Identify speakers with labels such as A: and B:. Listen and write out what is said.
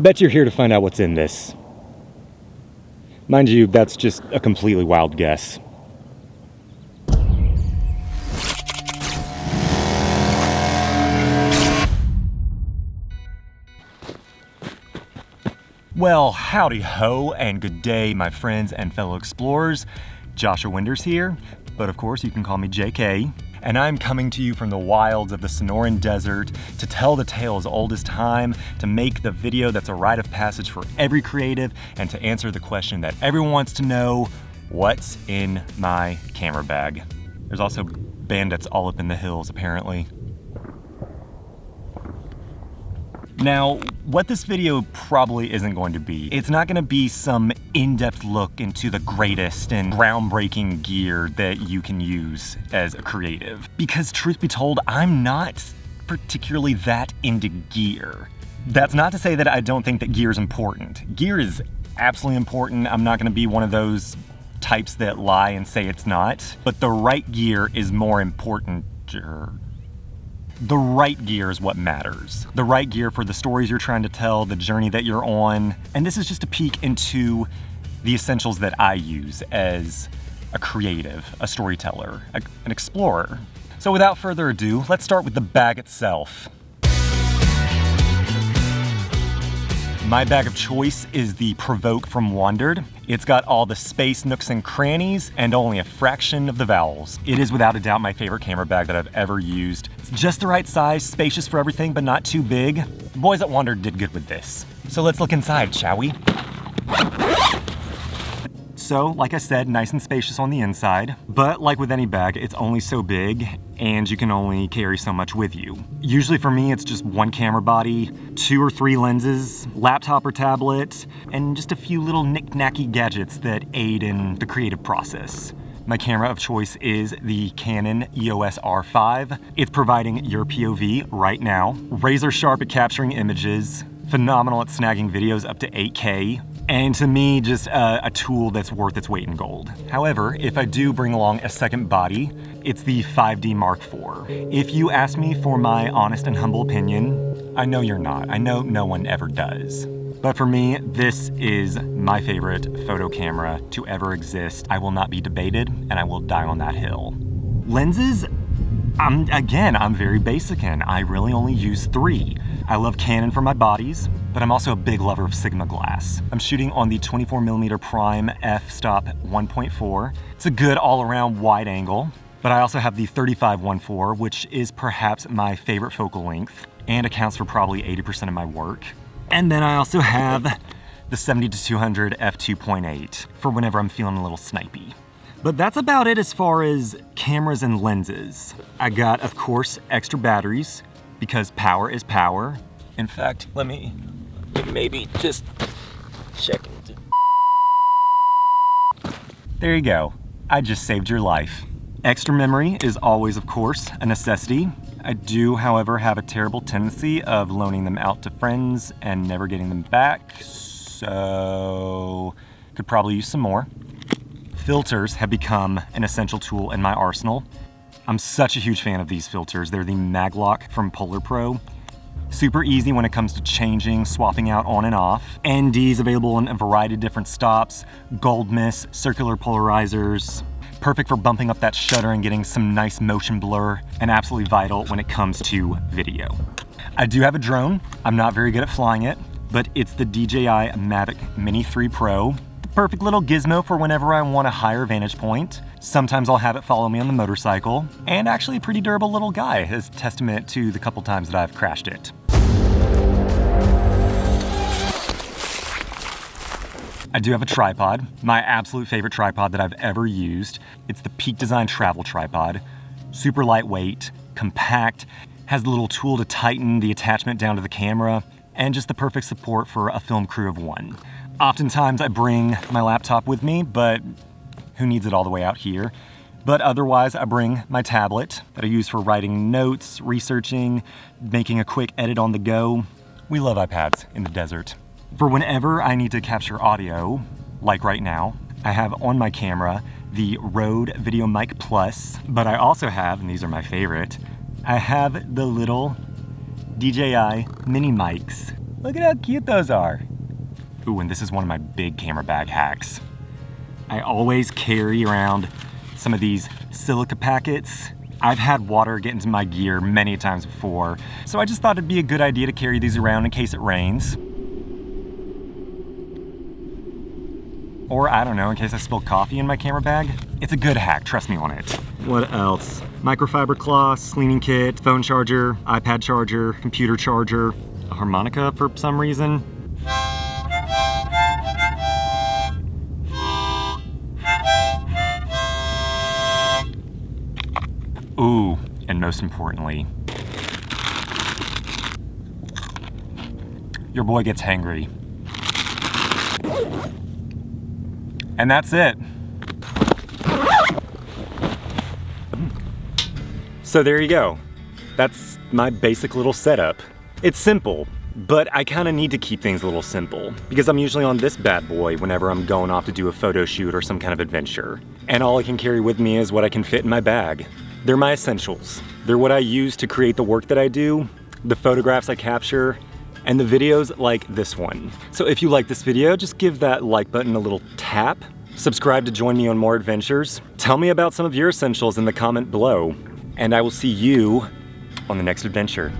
A: bet you're here to find out what's in this. Mind you, that's just a completely wild guess. Well, howdy ho, and good day, my friends and fellow explorers. J.K.Winders here, but of course you can call me JK. And I'm coming to you from the wilds of the Sonoran Desert to tell the tale as old as time, to make the video that's a rite of passage for every creative, and to answer the question that everyone wants to know: what's in my camera bag? There's also bandits all up in the hills, apparently. Now, what this video probably isn't going to be, it's not going to be some in-depth look into the greatest and groundbreaking gear that you can use as a creative. Because truth be told, I'm not particularly that into gear. That's not to say that I don't think that gear is important. Gear is absolutely important. I'm not going to be one of those types that lie and say it's not. But the right gear is more important. The right gear is what matters. The right gear for the stories you're trying to tell, the journey that you're on. And this is just a peek into the essentials that I use as a creative, a storyteller, an explorer. So without further ado, let's start with the bag itself. My bag of choice is the Provoke from Wandered. It's got all the space nooks and crannies and only a fraction of the vowels. It is without a doubt my favorite camera bag that I've ever used. It's just the right size, spacious for everything, but not too big. The boys at Wandered did good with this. So let's look inside, shall we? So, like I said, nice and spacious on the inside, but like with any bag, it's only so big and you can only carry so much with you. Usually for me, it's just one camera body, 2 or 3 lenses, laptop or tablet, and just a few little knick-knacky gadgets that aid in the creative process. My camera of choice is the Canon EOS R5. It's providing your POV right now. Razor sharp at capturing images, phenomenal at snagging videos up to 8K, and to me, just a tool that's worth its weight in gold. However, if I do bring along a second body, it's the 5D Mark IV. If you ask me for my honest and humble opinion, I know you're not. I know no one ever does. But for me, this is my favorite photo camera to ever exist. I will not be debated, and I will die on that hill. Lenses, I'm very basic in. I really only use 3. I love Canon for my bodies, but I'm also a big lover of Sigma glass. I'm shooting on the 24mm prime f-stop 1.4. It's a good all-around wide angle, but I also have the 35-1.4, which is perhaps my favorite focal length and accounts for probably 80% of my work. And then I also have the 70-200 f2.8 for whenever I'm feeling a little snipey. But that's about it as far as cameras and lenses. I got, of course, extra batteries, because power is power. In fact, let me maybe just check it. There you go. I just saved your life. Extra memory is always, of course, a necessity. I do, however, have a terrible tendency of loaning them out to friends and never getting them back, so could probably use some more. Filters have become an essential tool in my arsenal. I'm such a huge fan of these filters. They're the Maglock from Polar Pro. Super easy when it comes to changing, swapping out on and off. ND's available in a variety of different stops, gold mist, circular polarizers. Perfect for bumping up that shutter and getting some nice motion blur, and absolutely vital when it comes to video. I do have a drone. I'm not very good at flying it, but it's the DJI Mavic Mini 3 Pro. Perfect little gizmo for whenever I want a higher vantage point. Sometimes I'll have it follow me on the motorcycle, and actually a pretty durable little guy, as testament to the couple times that I've crashed it. I do have a tripod, my absolute favorite tripod that I've ever used. It's the Peak Design Travel Tripod. Super lightweight, compact, has the little tool to tighten the attachment down to the camera, and just the perfect support for a film crew of 1. Oftentimes I bring my laptop with me, but who needs it all the way out here? But otherwise I bring my tablet that I use for writing notes, researching, making a quick edit on the go. We love iPads in the desert. For whenever I need to capture audio, like right now, I have on my camera the Rode Video Mic Plus, but I also have, and these are my favorite, I have the little DJI mini mics. Look at how cute those are. Ooh, and this is one of my big camera bag hacks. I always carry around some of these silica packets. I've had water get into my gear many times before, so I just thought it'd be a good idea to carry these around in case it rains. Or, I don't know, in case I spill coffee in my camera bag. It's a good hack, trust me on it. What else? Microfiber cloths, cleaning kit, phone charger, iPad charger, computer charger, a harmonica for some reason. Ooh, and most importantly, your boy gets hangry. And that's it. So there you go. That's my basic little setup. It's simple, but I kind of need to keep things a little simple because I'm usually on this bad boy whenever I'm going off to do a photo shoot or some kind of adventure. And all I can carry with me is what I can fit in my bag. They're my essentials. They're what I use to create the work that I do, the photographs I capture, and the videos like this one. So if you like this video, just give that like button a little tap. Subscribe to join me on more adventures. Tell me about some of your essentials in the comment below. And I will see you on the next adventure.